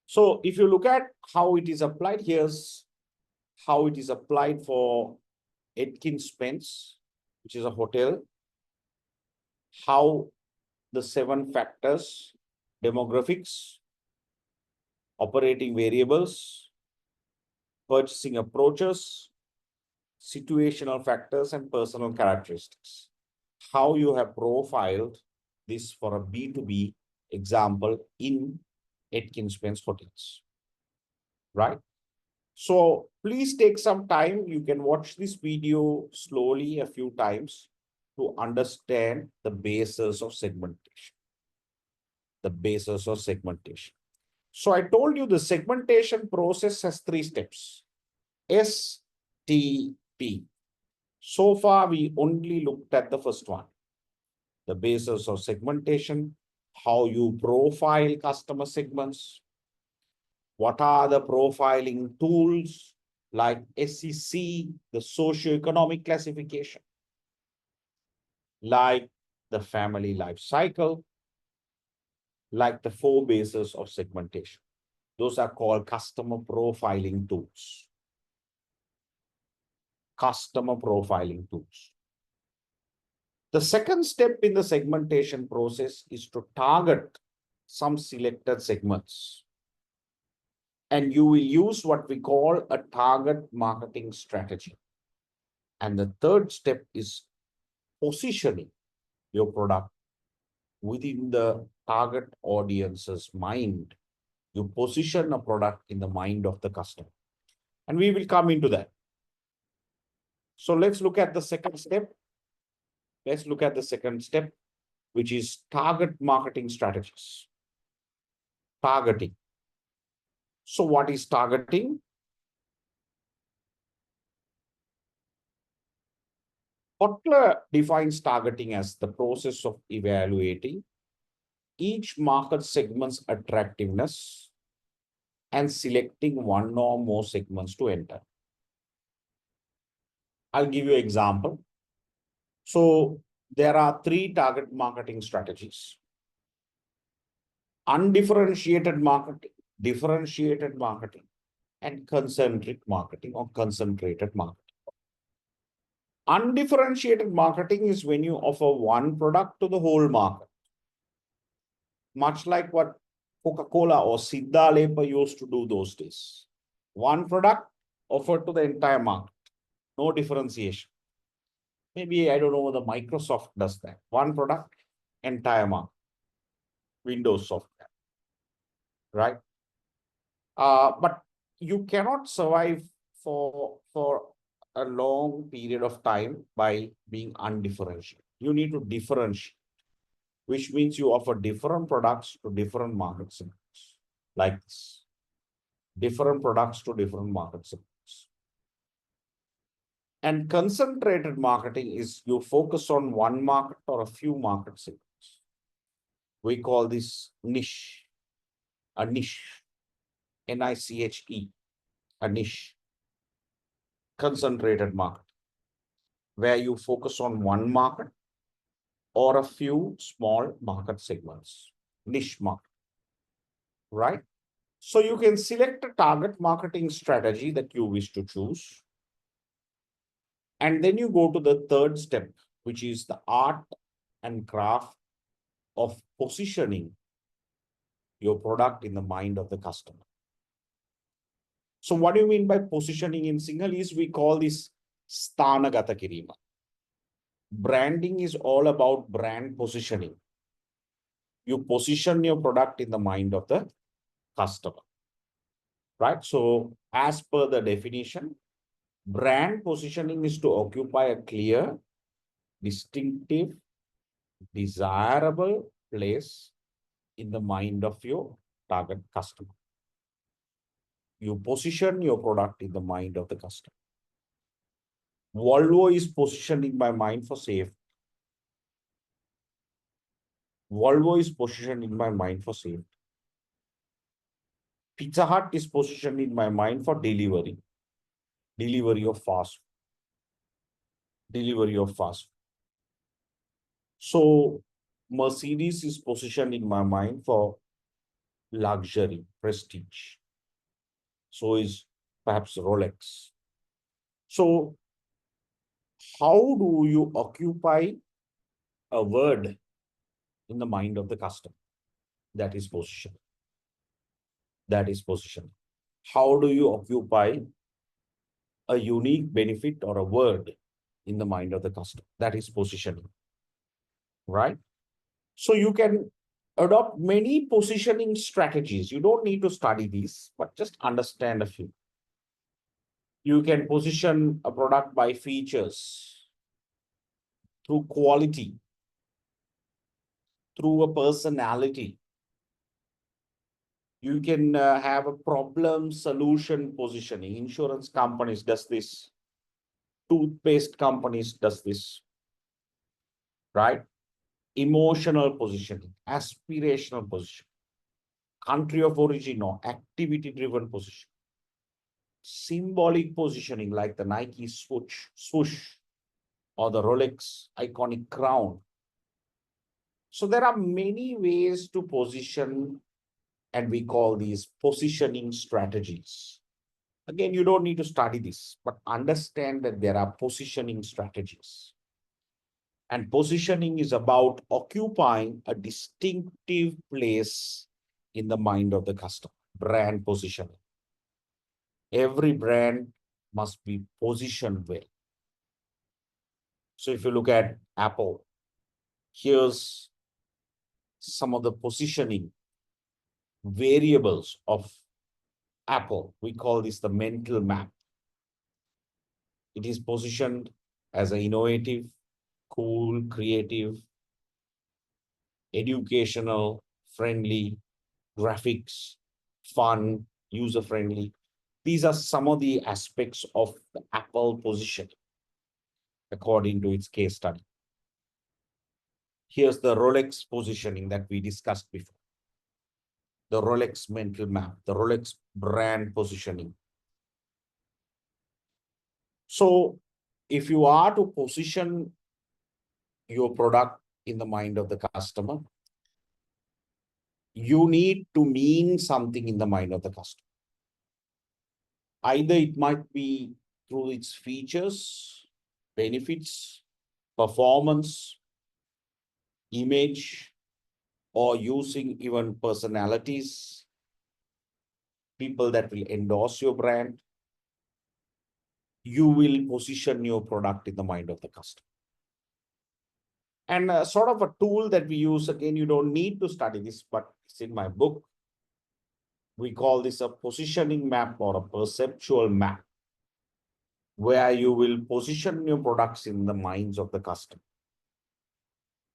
So if you look at how it is applied, here's how it is applied for Atkins Spence, which is a hotel, how the 7 factors, demographics, operating variables, purchasing approaches, situational factors, and personal characteristics. How you have profiled this for a B2B example in Atkins Spence hotels, right? So please take some time. You can watch this video slowly a few times to understand the basis of segmentation. The basis of segmentation. So I told you the segmentation process has 3 steps. STP. So far, we only looked at the first one. The basis of segmentation, how you profile customer segments, what are the profiling tools like SEC, the socioeconomic classification, like the family life cycle, like the 4 bases of segmentation. Those are called customer profiling tools. Customer profiling tools. The second step in the segmentation process is to target some selected segments. And you will use what we call a target marketing strategy. And the third step is positioning your product within the target audience's mind. You position a product in the mind of the customer. And we will come into that. So let's look at the second step. Let's look at the second step, which is target marketing strategies. Targeting. So what is targeting? Kotler defines targeting as the process of evaluating each market segment's attractiveness and selecting one or more segments to enter. I'll give you an example. So there are 3 target marketing strategies. Undifferentiated marketing, differentiated marketing, and concentric marketing or concentrated marketing. Undifferentiated marketing is when you offer one product to the whole market. Much like what Coca-Cola or Siddha used to do those days. One product offered to the entire market. No differentiation. Maybe, I don't know whether Microsoft does that. One product, entire market. Windows software. Right? But you cannot survive for a long period of time by being undifferentiated. You need to differentiate, which means you offer different products to different market segments, like this. Different products to different market segments. And concentrated marketing is you focus on one market or a few market segments. We call this niche, a niche, N-I-C-H-E, a niche. concentrated market, where you focus on one market or a few small market segments, niche market, right? So you can select a target marketing strategy that you wish to choose. And then you go to the third step, which is the art and craft of positioning your product in the mind of the customer. So what do you mean by positioning in Sinhalese? We call this sthanagata kirima. Branding is all about brand positioning. You position your product in the mind of the customer, right? So as per the definition, brand positioning is to occupy a clear, distinctive, desirable place in the mind of your target customer. You position your product in the mind of the customer. Volvo is positioning my mind for safe. Volvo is positioned in my mind for safety. Pizza Hut is positioned in my mind for delivery. Delivery of fast. Delivery of fast. So Mercedes is positioned in my mind for luxury, prestige. So is perhaps Rolex. So how do you occupy a word in the mind of the customer? That is position. That is position. How do you occupy a unique benefit or a word in the mind of the customer? That is positioning, right? So you can adopt many positioning strategies. You don't need to study these, but just understand a few. You can position a product by features, through quality, through a personality. You can have a problem solution positioning. Insurance companies does this. Toothpaste companies does this, right? Emotional positioning, aspirational position, country of origin or activity-driven position, symbolic positioning like the Nike swoosh or the Rolex iconic crown. So there are many ways to position, and we call these positioning strategies. Again, you don't need to study this, but understand that there are positioning strategies. And positioning is about occupying a distinctive place in the mind of the customer. Brand positioning. Every brand must be positioned well. So if you look at Apple, here's some of the positioning variables of Apple. We call this the mental map. It is positioned as an innovative, cool, creative, educational, friendly, graphics, fun, user-friendly. These are some of the aspects of the Apple position according to its case study. Here's the Rolex positioning that we discussed before. The Rolex mental map, the Rolex brand positioning. So if you are to position your product in the mind of the customer, you need to mean something in the mind of the customer. Either it might be through its features, benefits, performance, image, or using even personalities, people that will endorse your brand. You will position your product in the mind of the customer. And sort of a tool that we use, again, you don't need to study this, but it's in my book. We call this a positioning map or a perceptual map, where you will position your products in the minds of the customer.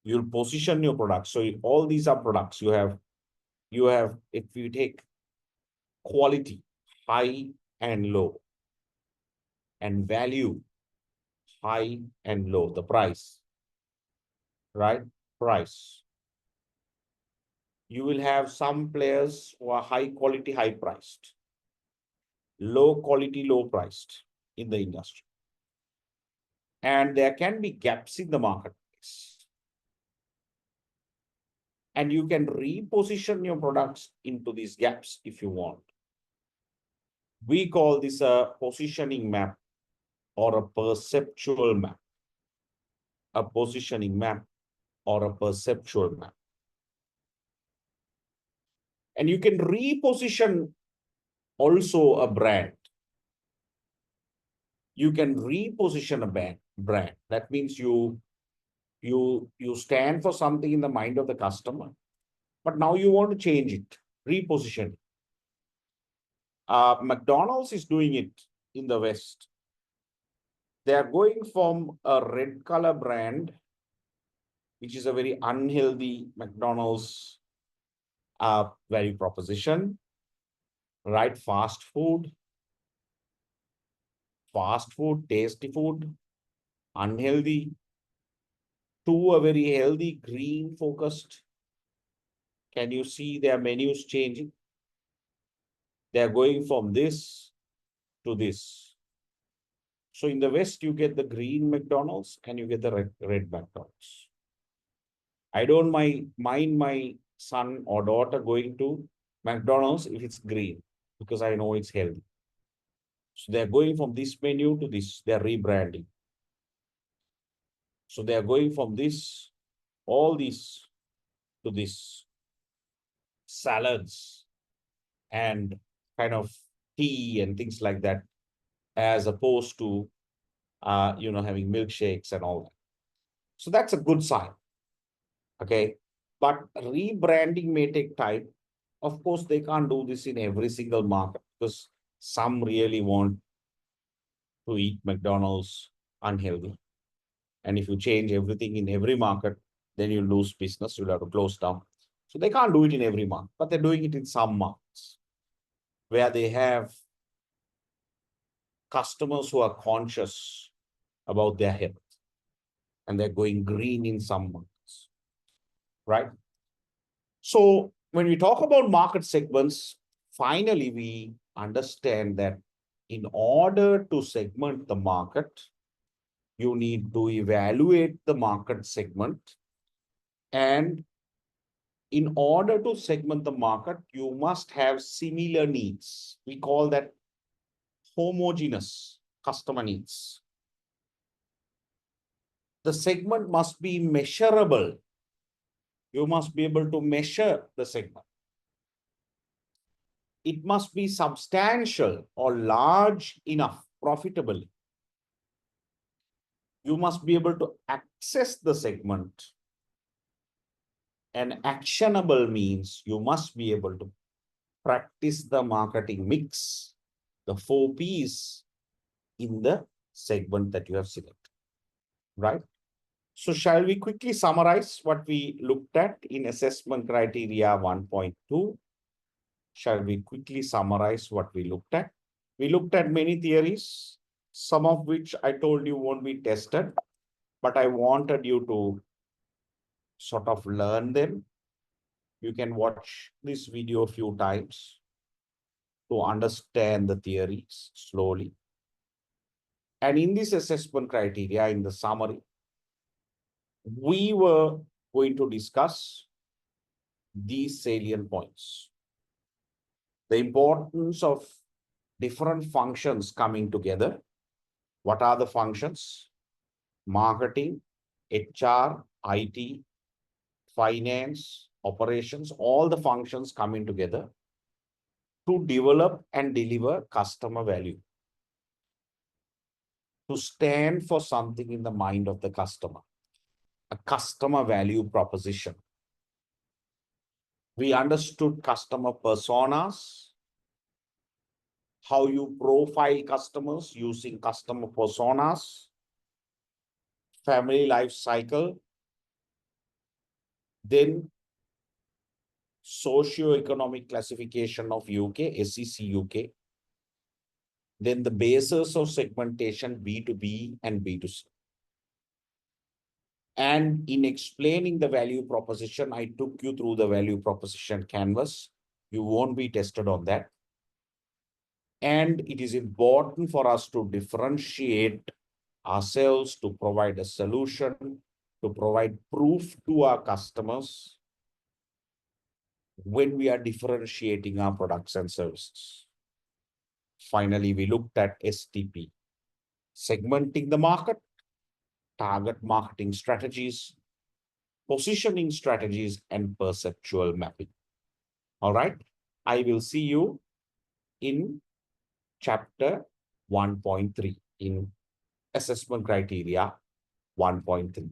You'll position your products. So all these are products. You have, if you take quality, high and low, and value, high and low, the price, right? Price. You will have some players who are high quality, high priced, low quality, low priced. in the industry. And there can be gaps in the marketplace. And you can reposition your products into these gaps if you want. We call this a positioning map or a perceptual map. A positioning map or a perceptual map. And you can reposition also a brand. You can reposition a brand. That means you stand for something in the mind of the customer, but now you want to change it, reposition it. McDonald's is doing it in the West. They are going from a red color brand, which is a very unhealthy McDonald's value proposition, right? Fast food, tasty food, unhealthy, to a very healthy, green focused. Can you see their menus changing? They're going from this to this. So in the West, you get the green McDonald's and you get the red McDonald's. I don't mind my son or daughter going to McDonald's if it's green, because I know it's healthy. So they're going from this menu to this, they're rebranding. So they're going from this, all this to this, salads and kind of tea and things like that, as opposed to, having milkshakes and all that. So that's a good sign. Okay. But rebranding may take time. Of course, they can't do this in every single market because some really want to eat McDonald's unhealthy. And if you change everything in every market, then you lose business. You'll have to close down. So they can't do it in every market, but they're doing it in some markets where they have customers who are conscious about their health and they're going green in some markets, right? So when we talk about market segments, finally, we understand that in order to segment the market, you need to evaluate the market segment. And in order to segment the market, you must have similar needs. We call that homogeneous customer needs. The segment must be measurable. You must be able to measure the segment. It must be substantial or large enough profitably. You must be able to access the segment. And actionable means you must be able to practice the marketing mix, the 4 Ps in the segment that you have selected, right? So shall we quickly summarize what we looked at in assessment criteria 1.2? Shall we quickly summarize what we looked at? We looked at many theories, some of which I told you won't be tested, but I wanted you to sort of learn them. You can watch this video a few times to understand the theories slowly. And in this assessment criteria, in the summary, we were going to discuss these salient points. The importance of different functions coming together. What are the functions? Marketing, HR, IT, finance, operations, all the functions coming together to develop and deliver customer value. To stand for something in the mind of the customer. A customer value proposition. We understood customer personas, how you profile customers using customer personas, family life cycle, then socio-economic classification of UK, SEC UK, then the basis of segmentation B2B and B2C. And in explaining the value proposition, I took you through the value proposition canvas. You won't be tested on that. And it is important for us to differentiate ourselves, to provide a solution, to provide proof to our customers when we are differentiating our products and services. Finally, we looked at STP, segmenting the market, target marketing strategies, positioning strategies, and perceptual mapping. All right. I will see you in chapter 1.3 in assessment criteria 1.3.